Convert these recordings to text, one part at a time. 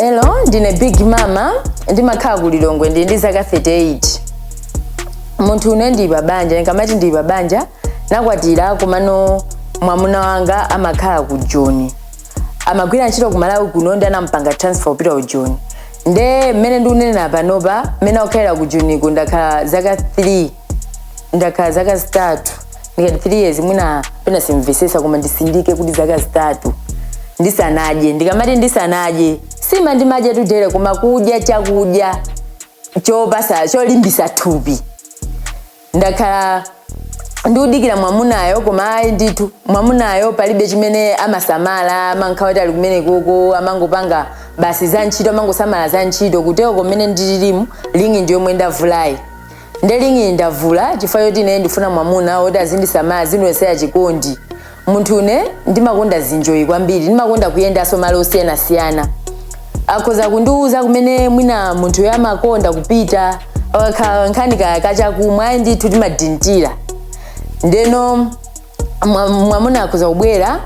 Hello, ndine big mama, ndimakhala ku Lilongwe ndi zaka 38. Munthu une ndi babanja, nkamati ndi babanja, nakwatira kumano mwamuna wanga amakhala ku Joni. Amagwira ntchito ku Malawi kuno ndi anampanga transfer kupita ku Joni. Nde mmene ndikunena panopa, mmene okhala ku Joni ndakhala zaka 3. Ndakhala zaka 3. Ndikati 3 years mwina pena simvesesa koma ndisindike kuti zaka 3. Ndisanaje, ndikamati ndisanaje, sima ndimaje tudere koma kudya chakudya chopasa cholimbisa thupi. Ndakhala ndikudikira mwamunayo koma ayi ndithu mwamunayo palibe chimene amasamala, amankhawa ali kumene koko, amangopanga basi za ntchito, amangosamala za ntchito kuteko kumene ndililimu lingi ndiyo yomwe ndavulayi. Nde lingi ndavula chifukwa choti ine ndifuna mwamuna oti azindisamala zinwesera chikondi. Munthu une ndimakonda zinjoyi kwambiri, ndimakonda kuyendaso malo osiyanasiyana. Akhoza kundiuza kumene mwina munthu yamakonda kupita, akakhala nkhani kachakumwa ayi ndithu timadintira. Ndeno mwamuna akhoza kubwera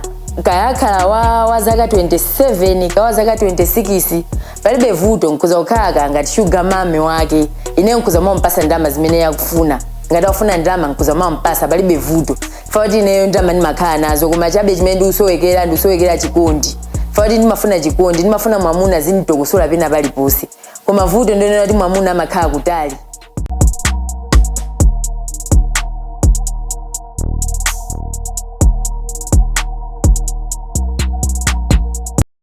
kayakhala wa zaka 27 kawa zaka 26 palibe vuto, nkhoza kukhala ngati sugar mami wake. Ine nkhoza mampasa ndalama zimene yakufuna, ngati akufuna ndalama nkhoza mampasa palibe vuto. Foti ineyo ndalama ndimakhala nazo koma chabe chimene ndusowekera chikondi. Foti ndimafuna chikondi, ndimafuna mwamuna zinitokosola pena paliponse. Koma vuto ndinena kuti mwamuna amakhala kutali.